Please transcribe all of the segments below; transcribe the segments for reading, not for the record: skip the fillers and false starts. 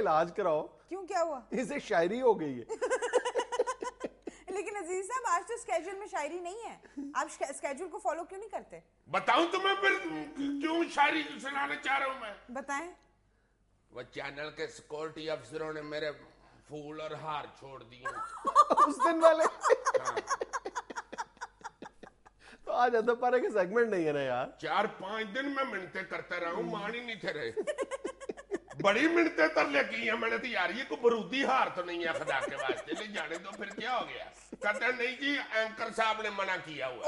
इलाज कराओ। क्यों, क्या हुआ? इसे शायरी हो गई है। लेकिन अजीज साहब आज तो स्केड्यूल में शायरी नहीं है, आप स्केड्यूल को फॉलो क्यों नहीं करते? बताऊं तुम्हें फिर क्यों शायरी सुनाना चाह रहा हूं मैं? बताएं। वो चैनल के सिक्योरिटी अफसरों ने मेरे फूल और हार छोड़ दिए उस दिन वाले। हाँ। तो आज दोपहर के सेगमेंट नहीं है ना यार। 4-5 दिन मैं मिन्नतें करता रहा हूं, मान ही नहीं थे रहे। बड़ी मिन्नतें तरले की हैं मैंने, तो यार ये कोई बरूदी हार तो नहीं है, खुदा के वास्ते ले जाने दो। फिर क्या हो गया? कहते हैं नहीं जी एंकर साहब ने मना किया हुआ।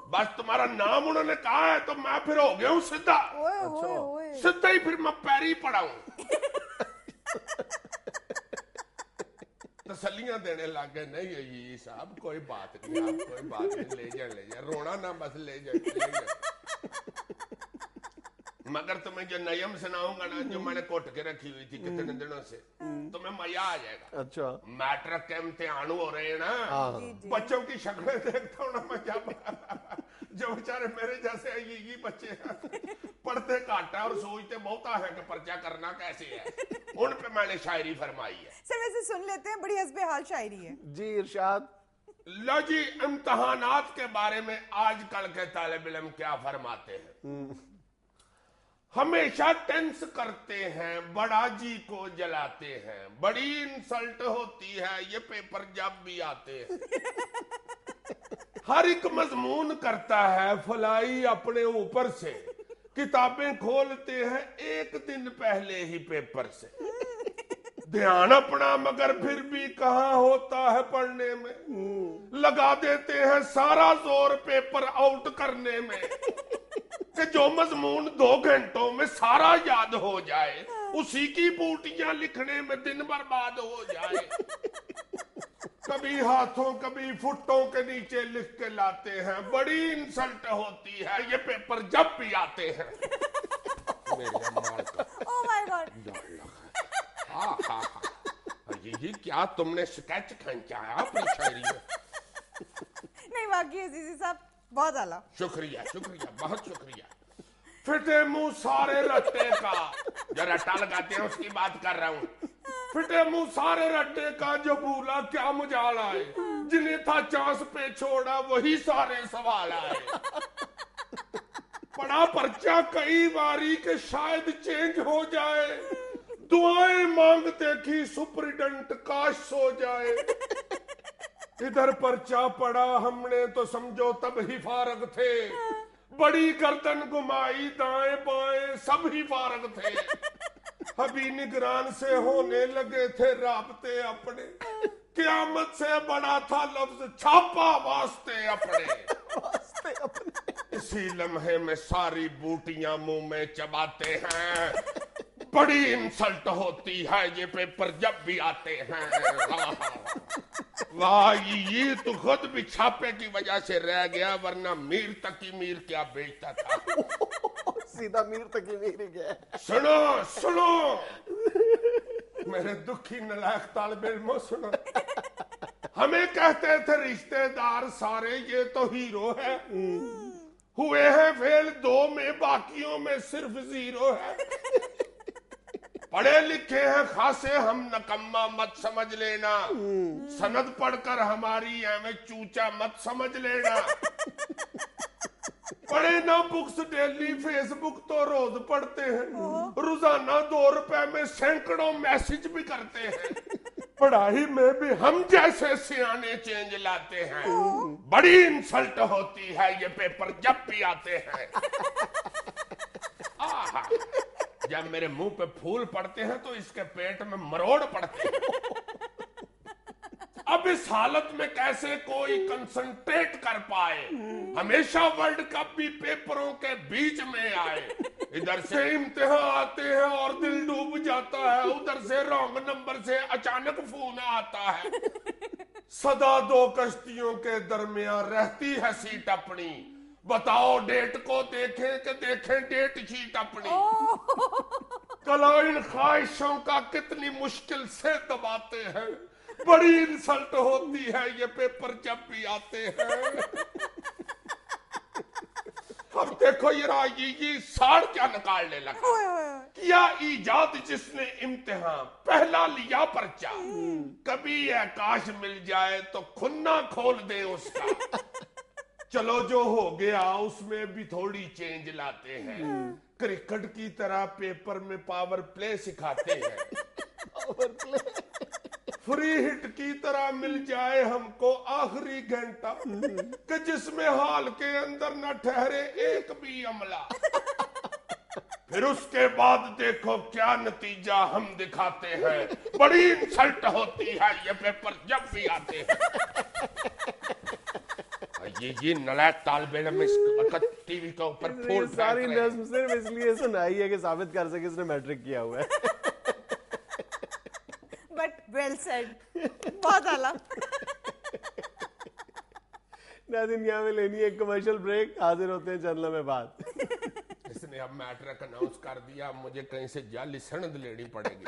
बस तुम्हारा नाम उन्होंने कहा है तो मैं फिर हो गया हूँ सीधा। अच्छा। सीधा ही फिर मैं पैरी पड़ा हूँ। तसल्लियां देने लग गए, नहीं ये साहब कोई बात नहीं, आप कोई बात नहीं, ले जाए रोना ना, बस ले जाए। मगर तुम्हें जो नयम सुनाऊंगा ना, जो मैंने कोट के रखी हुई थी कितने दिनों से, तुम्हें मजा आ जाएगा। अच्छा। मैट्रिक के इम्तिहान हो रहे हैं ना, बच्चों की शक्लें देखता हूँ ना मैं, जो बेचारे मेरे जैसे ये बच्चे पढ़ते काटा और सोचते बहुत है कि पर्चा करना कैसे है, उन पे मैंने शायरी फरमाई है। सर वैसे सुन लेते हैं, बड़ी हस्बे-हाल शायरी है। जी इरशाद। लो जी, इम्तिहानात के बारे में आजकल के तालिब इल्म क्या फरमाते हैं। हमेशा टेंस करते हैं, बड़ा जी को जलाते हैं, बड़ी इंसल्ट होती है ये पेपर जब भी आते हैं। हर एक मजमून करता है फलाई अपने ऊपर से, किताबें खोलते हैं एक दिन पहले ही पेपर से। ध्यान अपना मगर फिर भी कहाँ होता है पढ़ने में, लगा देते हैं सारा जोर पेपर आउट करने में, कि जो मजमून 2 घंटों में सारा याद हो जाए, उसी की बूटियां लिखने में दिन बर्बाद हो जाए। कभी हाथों कभी फुटों के नीचे लिख के लाते हैं, बड़ी इंसल्ट होती है ये पेपर जब भी आते हैं। मेरे माल का। Oh my God. ये क्या तुमने स्केच खींचा है अपनी शायरी में? नहीं वाकई अजीजी साहब बहुत आला। शुक्रिया शुक्रिया, बहुत शुक्रिया। फिटे मुंह सारे रट्टे का, जो रट्टा लगाते हैं उसकी बात कर रहा हूँ। फिटे मुंह सारे रट्टे का जो भूला क्या मुझाल आए, जिन्हें था चांस पे छोड़ा वही सारे सवाल आए। पढ़ा पर्चा कई बारी के शायद चेंज हो जाए, दुआएं मांगते कि सुप्रिटेंडेंट काश सो जाए। इधर पर्चा पड़ा हमने तो समझो तब ही फारग थे, बड़ी गर्दन घुमाई दाएं बाएं सब ही फारग थे। अभी निगरान से होने लगे थे राबते अपने, क़यामत से बड़ा था लफ्ज छापा वास्ते अपने। इसी लम्हे में सारी बूटियां मुंह में चबाते हैं, बड़ी इंसल्ट होती है ये पेपर जब भी आते हैं। वाह ये तो खुद भी छापे की वजह से रह गया, वरना मीर तक ही मीर क्या बेचता था। सीधा मीर तक ही मीर गया। सुनो सुनो मेरे दुखी नलायक तालिबे इल्मो, सुनो। हमें कहते थे रिश्तेदार सारे ये तो हीरो है, हुए हैं फेल 2 में, बाकियों में सिर्फ 0 है। पढ़े लिखे हैं खासे हम, नकम्मा मत समझ लेना, सनद पढ़कर हमारी एवं चूचा मत समझ लेना। पढ़े ना बुक्स डेली, फेसबुक तो रोज पढ़ते हैं, रोजाना 2 रुपए में सैकड़ों मैसेज भी करते हैं। पढ़ाई में भी हम जैसे सियाने चेंज लाते हैं, बड़ी इंसल्ट होती है ये पेपर जब भी आते हैं। आहा, जब मेरे मुंह पे फूल पड़ते हैं तो इसके पेट में मरोड़ पड़ते हैं। अब इस हालत में कैसे कोई कंसंट्रेट कर पाए, हमेशा वर्ल्ड कप भी पेपरों के बीच में आए। इधर से इम्तिहान आते हैं और दिल डूब जाता है, उधर से रॉन्ग नंबर से अचानक फोन आता है। सदा 2 कश्तियों के दरमियान रहती है सीट अपनी, बताओ डेट को देखें कि देखें डेट शीट अपनी। कला इन ख्वाहिशों का कितनी मुश्किल से दबाते हैं, बड़ी इंसल्ट होती है ये पेपर जब भी आते हैं। हफ्ते देखो ये साड़ क्या निकालने लगा। ओए ओए ओए। किया ईजाद जिसने इम्तिहान, पहला लिया पर्चा, कभी आकाश मिल जाए तो खुन्ना खोल दे उसका। चलो जो हो गया उसमें भी थोड़ी चेंज लाते हैं, क्रिकेट की तरह पेपर में पावर प्ले सिखाते हैं। फ्री हिट की तरह मिल जाए हमको आखिरी घंटा, कि जिसमें हाल के अंदर न ठहरे एक भी अमला। फिर उसके बाद देखो क्या नतीजा हम दिखाते हैं, बड़ी इंसल्ट होती है ये पेपर जब भी आते हैं। ये नलायक तालबे इल्म इस टीवी के ऊपर ये सारी नज्म सिर्फ इसलिए सुनाई है कि साबित कर सके इसने मैट्रिक किया हुआ है। बट वेल सेड, बहुत आला। नाज़रीन, यहाँ में लेनी है कमर्शियल ब्रेक, हाजिर होते हैं चंद लम्हे बाद। इसने अब मैट्रिक अनाउंस कर दिया, मुझे कहीं से जाली सनद लेनी पड़ेगी।